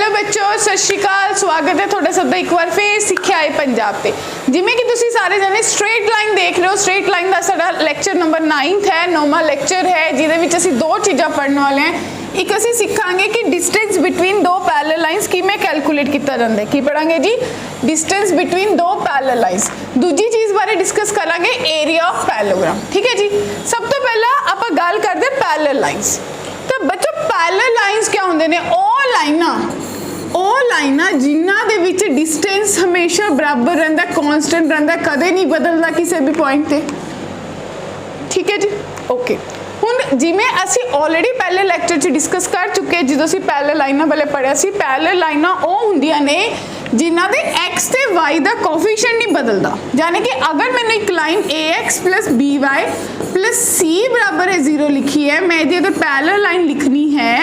Hello बच्चों, सत श्री अकाल। स्वागत है थोड़ा सब एक बार फिर सिक्ख्या है पंजाब ते। जिमें कि तुसी सारे जने स्ट्रेट लाइन देख रहे हो। स्ट्रेट लाइन का साडा लैक्चर नंबर 9th है, 9वां लैक्चर है, जिहदे विच असीं दो चीज़ां पढ़ने वाले हैं। एक असीं सिखांगे कि डिस्टेंस बिटवीन दो पैरेलल लाइन्स किवें कैलकुलेट किया जाता है। की पढ़ांगे जी? डिस्टेंस बिटवीन दो पैरेलल लाइन्स। दूजी चीज़ बारे डिस्कस करांगे एरिया ऑफ पैरेललोग्राम। ठीक है जी। सब तो पहला आपां गल करदे पैरेलल लाइन्स। तो बच्चों पैरेलल लाइन्स क्या होंदे ने? ਉਹ ਲਾਈਨਾਂ ਜਿਨ੍ਹਾਂ ਦੇ ਵਿੱਚ डिस्टेंस हमेशा बराबर रहिंदा, कॉन्स्टेंट रहिंदा, कदे नहीं बदलदा किसी भी पॉइंट ते। ठीक है जी, ओके। हुण जिवें असीं ऑलरेडी पहले लैक्चर च डिस्कस कर चुके, जो असीं पैरेलल लाइनां वाले पढ़िया सी। पैरेलल लाइनां वो हुंदियां ने जिन्हां दे एक्स ते वाई दा कोफिशिएंट नहीं बदलदा। यानी कि अगर मैंने एक line ax plus B Y plus c बराबर है 0 लिखी है, मैं यदि अगर पैरेलल लाइन लिखनी है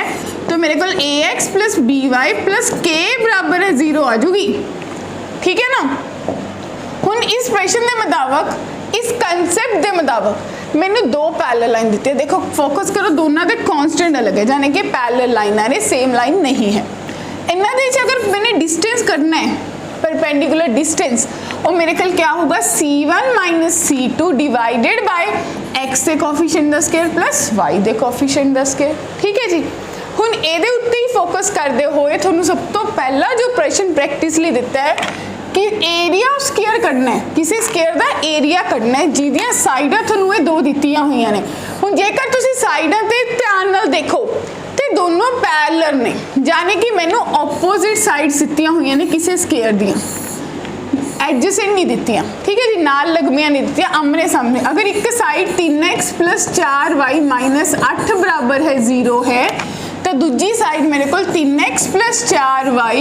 तो मेरे को ax plus B Y plus के बराबर है 0 आ जाएगी। ठीक है ना। हुण इस प्रश्न के मुताबिक, इस कंसैप्ट के मुताबिक मैंने दो पैरेलल लाइन दी है। देखो फोकस करो, दोनों के कॉन्स्टेंट अलग है, यानी कि पैरेलल लाइन ने सेम लाइन नहीं है। इन्हों के अगर मैंने डिस्टेंस करना है, परपेंडिकुलर डिस्टेंस, और मेरे कल क्या होगा? C1 minus C2 divided by x के कोफिशिएंट का स्क्वायर प्लस y के कोफिशिएंट का स्क्वायर। ठीक है जी। हुण इहदे उत्ते ही फोकस करते हुए तुहानूं सब तो पहला जो प्रश्न प्रैक्टिस लई दिता है कि एरिया ऑफ स्क्वायर कढना है, किसी स्क्वायर का एरिया कढना है जिहदियां साइडां तुहानूं ये दो दित्तियां होईयां ने। हुण जेकर तुसीं साइडां ते ध्यान नाल देखो तो दोनों पैरेलल ने, यानी कि मैनूं ऑपोजिट साइड्स दित्तियां होईयां ने किसी स्क्वायर दियां, एडजेसेंट नहीं दित्तियां। ठीक है जी, नाल लगमियां नहीं दित्तियां, आमने सामने। अगर एक side 3x plus 4y minus 8 बराबर है 0 है, तो दूजी साइड मेरे को 3x प्लस 4y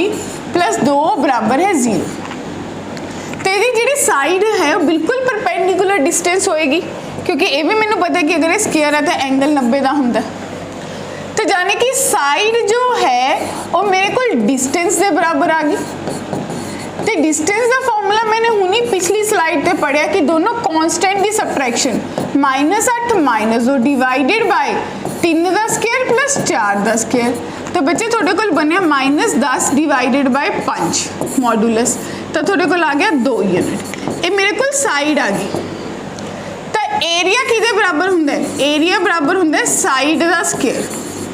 प्लस 2 बराबर है 0। तो ये जी साइड है वो बिल्कुल परपेंडिकुलर डिस्टेंस होएगी, क्योंकि ये भी मैंने पता है कि अगर ये स्क्वायर है तो एंगल 90 का होंदा। तो जाने कि साइड जो है वो मेरे को डिस्टेंस के बराबर आ गई। तो डिस्टेंस का फॉर्मूला मैंने हुनी पिछली स्लाइड पे पढ़िया कि दोनों कांस्टेंट की सबट्रैक्शन -8 माइनस 2 डिवाइडेड बाय 3 का स्क्वायर प्लस 4 का स्क्वायर। तो बच्चे थोड़े को बनया -10 डिवाइडेड बाय 5 मॉडुलस, तो थोड़े को आ गया 2 यूनिट। ये मेरे को साइड आ गई। तो एरिया किदे बराबर हुंदा है? एरिया बराबर हुंदा है साइड का स्क्वायर,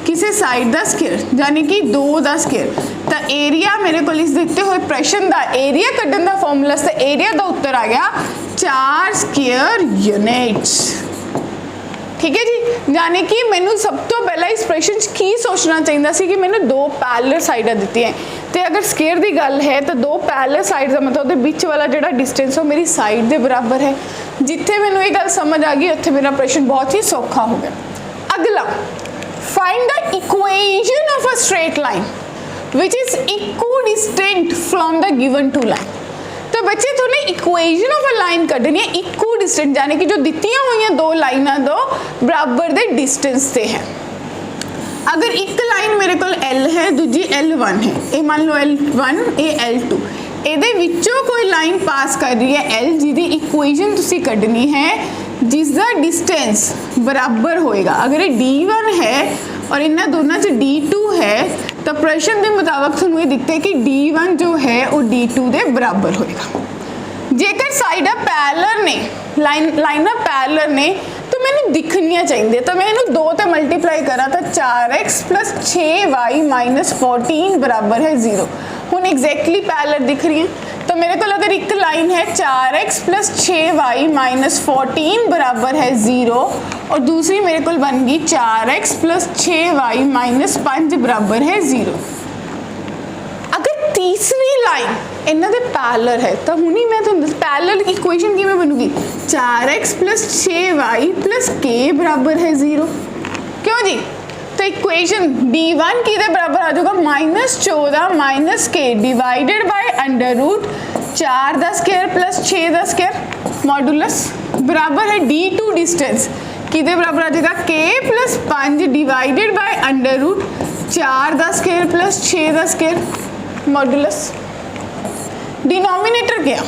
किसी साइड का स्क्वायर, यानी कि 2 का स्क्वायर। तो एरिया मेरे को इस दिते हुए प्रश्न का एरिया कढ़न का फॉर्मूला, तो एरिया का उत्तर आ गया 4 स्क्वायर यूनिट्स। ठीक है जी। यानी कि मैनू सब तो पहला इस प्रश्न की सोचना चाहिए सी कि मैंने दो पैरेलल साइडां दी हैं, तो अगर स्क्वायर की गल है तो दो पैरेलल साइड का मतलब बीच वाला जो डिस्टेंस हो मेरी साइड के बराबर है। जिथे मैनू ये गल समझ आ गई उत्थे मेरा प्रश्न बहुत ही सौखा हो गया। अगला, find the equation of a straight line which is equidistant from the given two line. तो बच्चे तुमने इक्वेशन ऑफ अ लाइन कढ़नी है इक्विडिस्टेंट, यानी कि जो दित्तियां हुई दो लाइनां दो बराबर दे डिस्टेंस से है। अगर एक लाइन मेरे को L है, दूजी L1 है, ये मान लो L1, ये L2, ਇਹਦੇ ਵਿੱਚੋਂ कोई लाइन पास कर रही है L, जिहदी इक्वेशन तुसी कढ़नी है जिसका डिस्टेंस बराबर होएगा। अगर ये D1 है और इन्होंने दोनों च D2 है, तो प्रश्न के मुताबिक तुहानूं ये दिखता है कि D1 जो है वो D2 के बराबर होएगा। जेकर साइडां पैरेलल ने, लाइनां पैरेलल ने, तो मैंने दिखनियां चाहिए। तो मैं इन्हूं 2 ते मल्टीप्लाई करा तो 4x प्लस 6y माइनस 14 बराबर है 0। हुण एग्जैक्टली पैरेलल दिख रही है। तो मेरे को अगर एक लाइन है 4x प्लस 6y माइनस 14 बराबर है 0, और दूसरी मेरे को बन गई 4x प्लस 6y माइनस 5 बराबर है 0। अगर तीसरी लाइन इन्होंने पैरेलल है तो हुनी मैं तो पैरेलल इक्वेशन किवें बनूगी? 4x plus 6y plus k बराबर है 0। क्यों जी? तो इक्वेशन D1 किधे बराबर आ जाएगा? -14 minus k divided by under root 4 का स्क्वायर प्लस 6 का स्क्वायर मॉडुलस बराबर है D2 डिस्टेंस, किधे बराबर आ जाएगा? k plus 5 divided by under root 4 का स्क्वायर प्लस 6 का स्क्वायर मॉडुलस। डिनोमिनेटर क्या?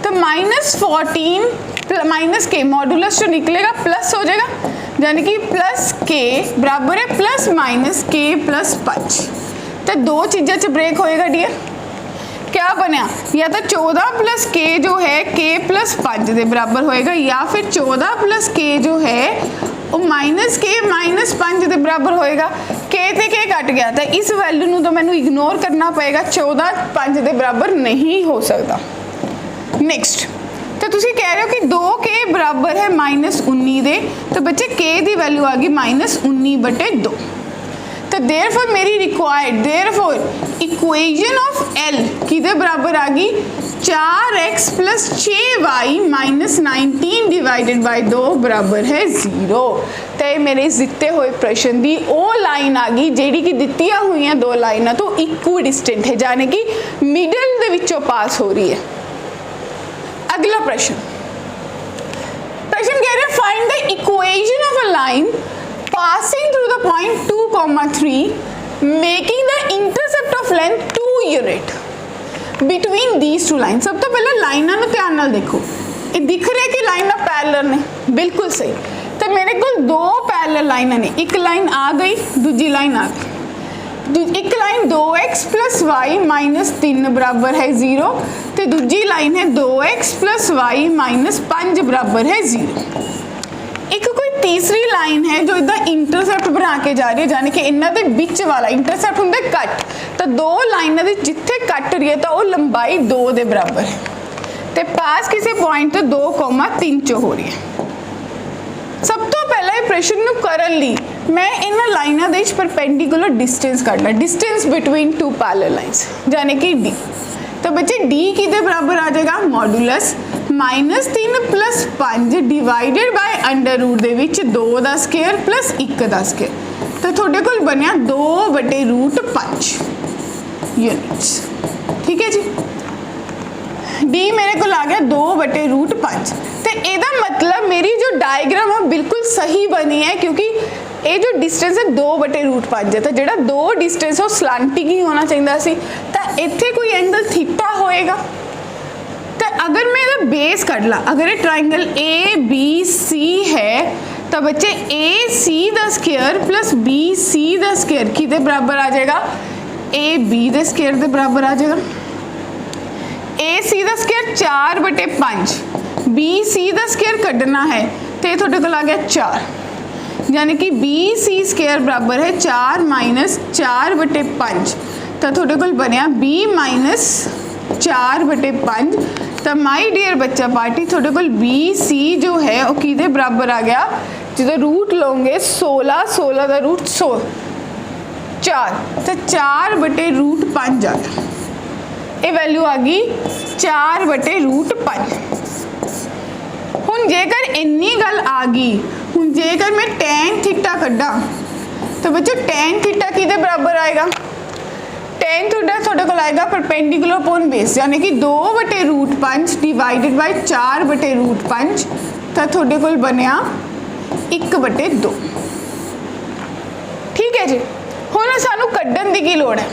तो -14 माइनस के मॉडुलस जो निकलेगा प्लस हो जाएगा, यानी कि प्लस के बराबर है प्लस माइनस के प्लस 5। तो दो चीज़ों च ब्रेक होएगा डियर। क्या बनया, या तो 14 प्लस के जो है के प्लस 5 के बराबर होएगा, या फिर 14 प्लस के जो है वो माइनस के माइनस 5 के बराबर होएगा। के ते के कट गया तो इस वैल्यू नूं तो मैनू इग्नोर करना पएगा, 14 5 के बराबर नहीं हो सकता। नेक्स्ट, तो तुसी कह रहे हो कि 2 के बराबर है -19 दे, तो बच्चे के की वैल्यू आ गई -19/2। तो देयरफॉर मेरी required, therefore equation of L किदे बराबर आ गई 4x + 6y - 19 डिवाइडेड बाय 2 बराबर है 0। तो मेरे इस दिते हुए प्रश्न की वो लाइन आ गई जी कि दित्तियां हुई दो लाइनों तो इक्वल डिस्टेंट है, यानी कि मिडल दे विचों पास हो रही है। अगला प्रश्न, प्रश्न कह रहे find the equation of a line passing through the point 2,3 making the intercept of length 2 unit between these two lines। सब तो पहले लाइनां नूं ध्यान नाल देखो, ये दिख रहा है कि लाइनां पैरेलल ने, बिल्कुल सही। तो मेरे को दो पैरेलल लाइनां ने, एक लाइन आ गई दूजी लाइन आ गई। एक लाइन 2x + y - 3 बराबर है 0, तो दूजी लाइन है 2x + y - 5 बराबर है 0। एक कोई तीसरी लाइन है जो इदा इंटरसेप्ट बना के जा रही है, यानी कि इन्हों के बिच वाला इंटरसेप्ट होंगे कट, तो दो लाइनों की जिथे कट रही है तो वो लंबाई 2 के बराबर है, तो पास किसी पॉइंट तो 2,3 चो हो रही है। सब तो पहला ये प्रश्न नूं करन लई मैं इन लाइनों के परपेंडिकुलर डिस्टेंस कढना, distance between two parallel lines, यानी कि डी। तो बच्चे डी किदे बराबर आ जाएगा modulus -3 + 5 divided by under root दे विच 2 का स्केयर प्लस 1 का स्केयर, तो थोड़े को बनया 2/√5 यूनिट्स। ठीक है जी, डी मेरे को आ गया 2/√5। तो यदा मतलब मेरी जो डायग्राम है बिल्कुल सही बनी है, क्योंकि ये जो डिस्टेंस है 2/√5 है, तो जो दो डिस्टेंस है वो स्लांटिंग ही होना चाहिए सी, तो इत्थे कोई एंगल थीटा होएगा। तो अगर मैं इसका बेस कट ला, अगर ये ट्राइंगल ए बी सी है तो बच्चे ए सी का स्केयर प्लस बी सी का स्केयर किदे बराबर आ जाएगा, ए बी के स्केयर के बराबर आ जाएगा। ए सी का स्केयर 4/5, बी सी का स्केयर कढ़ना है तो ये थोड़े को आ गया 4, यानी कि बी सी स्केयर बराबर है 4 - 4/5, तो थोड़े को बनया b - 4/5। तो माई डियर बच्चा पार्टी थोड़े को बी सी जो है वो किदे बराबर आ गया, जो रूट लोगे 16 16 का रूट 4, तो 4/√5 आ गया, ये वैल्यू आ गई 4/√5। हुण जेकर इन्नी गल आ गई, हुण जेकर मैं tan थीटा कड्डा तो बच्चों tan थीटा किदे बराबर आएगा, tan थीटा थोड़े को आएगा परपेंडिकुलर अपॉन बेस, यानी कि 2/√5 डिवाइडेड बाय 4/√5, तो थोड़े को बनया 1/2। ठीक है जी, हुण सानू कड्डन दी की लोड़ है,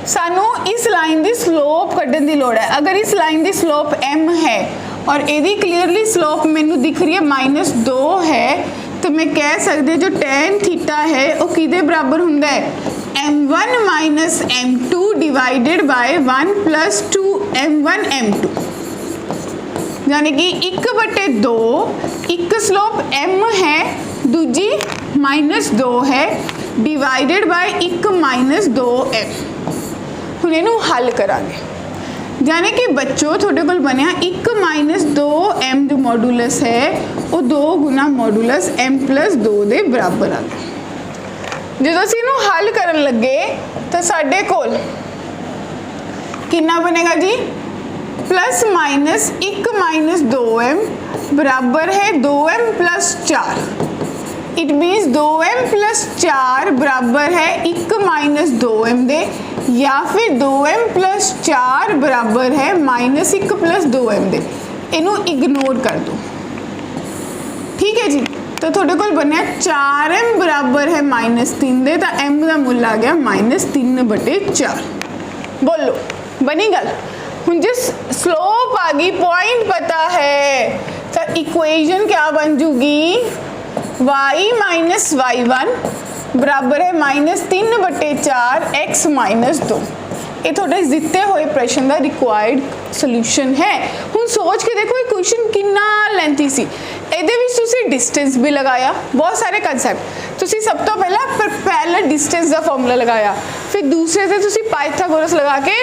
सानू इस लाइन की स्लोप कड्डन की लोड़ है। अगर इस लाइन की स्लोप m है और यदि क्लीयरली स्लोप मैनू दिख रही है -2 है, तो मैं कह सकती जो tan थीटा है वो किदे बराबर हुंदा है m1 - m2 divided by 1 + 2m1 m2, यानी कि 1/2, एक स्लोप m है दूजी -2 है डिवाइडेड बाय 1 - 2m। हुण इहनूं हल करांगे, यानी कि बच्चों थोड़े को बनया 1 - 2m जो मॉडुलस है वो 2 गुना मॉडुलस m + 2 के बराबर आ गया। जो असीं इहनूं हल करन लगे तो साडे कोल कितना बनेगा जी, +- 2m बराबर है 2m + 4। इट मीन्स 2m + 4 बराबर है 1 - 2m दे, या फिर 2m + 4 बराबर है -1 + 2m दे। इनू इग्नोर कर दो। ठीक है जी, तो थोड़े को बनया 4m बराबर है -3 दे, तो m का मुल आ गया -3/4। बोलो बनी गल। हुण जिस स्लोप आ गई, पॉइंट पता है, तो इक्वेशन क्या बन जूगी y - y1 बराबर है -3/4 x - 2। ये थोड़े दिते हुए प्रश्न का रिक्वायर्ड सोल्यूशन है। हुण सोच के देखो ये क्वेश्चन कितना लेंथी सी। ਇਹਦੇ ਵਿੱਚ ਤੁਸੀਂ डिस्टेंस भी लगाया, बहुत सारे कंसैप्ट। ਤੁਸੀਂ सब तो पहला पैरेलल डिस्टेंस का फॉर्मूला लगाया, फिर दूसरे से ਤੁਸੀਂ पाइथागोरस लगा के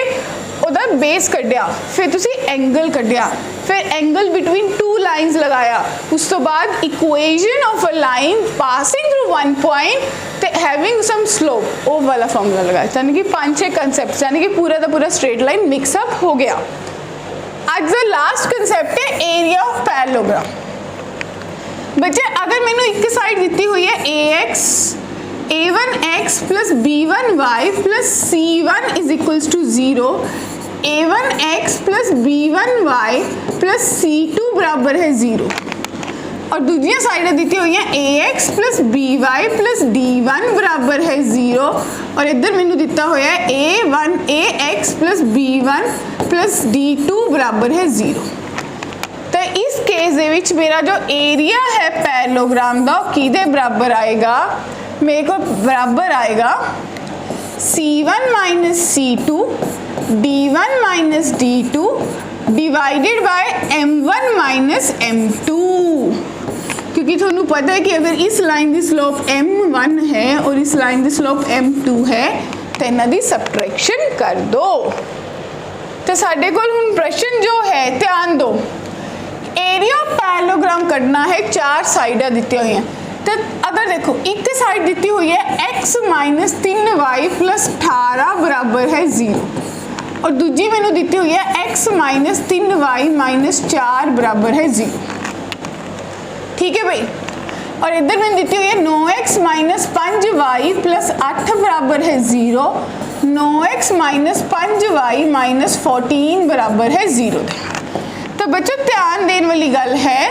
ਉਹਦਾ बेस कढ़िया, फिर ਤੁਸੀਂ एंगल कढ़िया, फिर एंगल बिटवीन टू लाइन्स लगाया, उस तो बाद equation of a line passing through one point ते हैविंग सम स्लोप, वो वाला फॉर्मूला लगाया। यानी कि 5-6 कंसैप्ट, यानी कि पूरा का पूरा स्ट्रेट लाइन मिक्सअप हो गया। आज द लास्ट कंसैप्ट है एरिया ऑफ पैरेललोग्राम। बच्चे अगर मैंने एक साइड दी हुई है ax a1x plus b1y plus c1 is equals to 0, a1x plus b1y plus c2 बराबर है 0, और दूसरी साइड दी हुई है ax plus by plus d1 बराबर है 0, और इधर मैंने दिता होया है ax plus b1 plus d2 बराबर है 0। तो इस केस दे विच मेरा जो एरिया है पैरेललोग्राम का किदे बराबर आएगा, मेरे को बराबर आएगा c1 minus c2 d1 minus d2 divided by m1 minus m2, क्योंकि थोनू पता है कि अगर इस लाइन की स्लोप m1 है और इस लाइन की स्लोप m2 है तो इन्हां दी सबट्रैक्शन कर दो। तो साडे कोल हुण प्रश्न जो है, ध्यान दो, एरिया ऑफ पैरेललोग्राम करना है, 4 साइडा दी हुई हैं। तो अगर देखो एक साइड दी हुई है x माइनस 3y प्लस 18 बराबर है 0, और दूजी मैंने दी हुई है x माइनस 3y माइनस 4 बराबर है 0। ठीक है भाई, और इधर मैंने दी हुई है 9x माइनस 5y प्लस 8 बराबर है 0, 9x माइनस 5y माइनस 14 बराबर है 0। तो बच्चों ध्यान देने वाली गल है,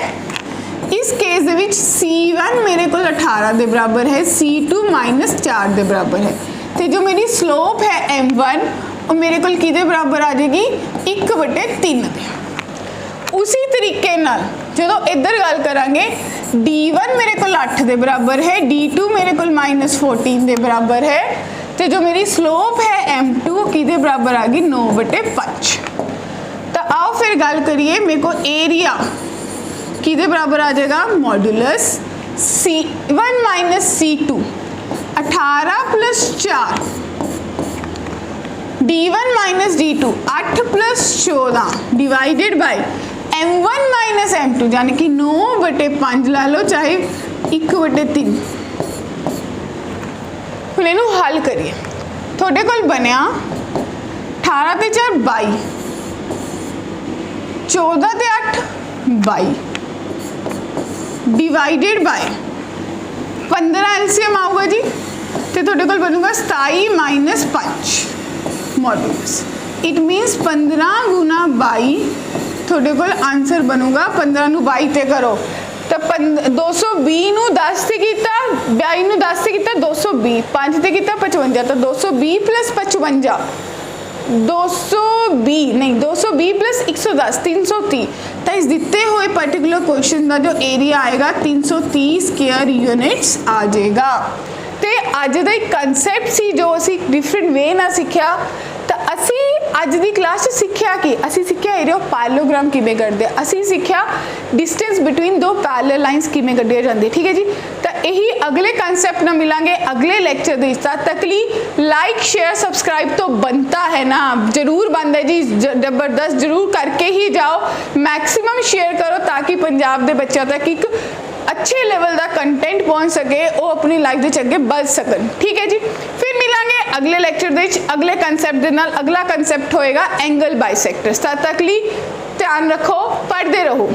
इस केस दे विच c1 मेरे को 18 के बराबर है, c2 माइनस 4 के बराबर है, तो जो मेरी स्लोप है m1 वो मेरे को किदे बराबर आ जाएगी 1/3। उसी तरीके नाल जो इधर गल करांगे d1 मेरे को 8 के बराबर है, d2 मेरे को माइनस 14 के बराबर है, तो जो मेरी स्लोप है m2 किदे बराबर आ गई 9/5। तो आओ फिर गल करिए, मेरे को एरिया किदे बराबर आ जाएगा modulus c1 minus c2 18 plus 4 d1 minus d2 8 plus 14 divided by m1 minus m2, यानी कि 9/5 ला लो चाहे 1/3। हुण इहनूं हल करिए, थोड़े कोल बनिया 18 ते 4 22, 14 ते 8 22 डिवाइडेड बाय 15 एलसीएम आऊगा जी, तो थोड़े कोल बनूगा 27 माइनस 5 मॉड्यूलस। इट मीनस 15 गुना 22, थोड़े कोल आंसर बनूगा 15 नू 22 ते करो तो 220 नू 10 से किया, 22 नू 10 से किया 220, 5 से किया 55, तो 220 प्लस 55 220 नहीं 220 प्लस 110 330। तो इस दिते हुए पर्टिकुलर क्वेश्चन का जो एरिया आएगा 330 स्क्वायर यूनिट्स आ जाएगा। तो अज का एक कंसैप्ट सी जो असी डिफरेंट वे ना सीखा, तो असी अज की क्लास सीखा कि असी सीखा एरिया ऑफ पैरेललोग्राम किमें कढ़दे, असी सीखा डिस्टेंस बिटवीन दो पैरेलल लाइन्स किमें कढ़िया जाती। ठीक है जी, तो यही अगले कंसैप्ट ना मिलांगे अगले लेक्चर के। तक ली लाइक शेयर सब्सक्राइब तो बनता है ना, जरूर बनता है जी, जबरदस्त जरूर करके ही जाओ, मैक्सिमम शेयर करो ताकि पंजाब के बच्चों तक एक अच्छे लेवल का कंटेंट पहुंच सके, वो अपनी लाइफ के अगे बढ़ सकन। ठीक है जी, फिर मिलांगे अगले लेक्चर दे अगले कंसैप्ट दे नाल। अगला कंसैप्ट होएगा एंगल बाइसेक्टर्स। तद तक ली ध्यान रखो, पढ़ते रहो।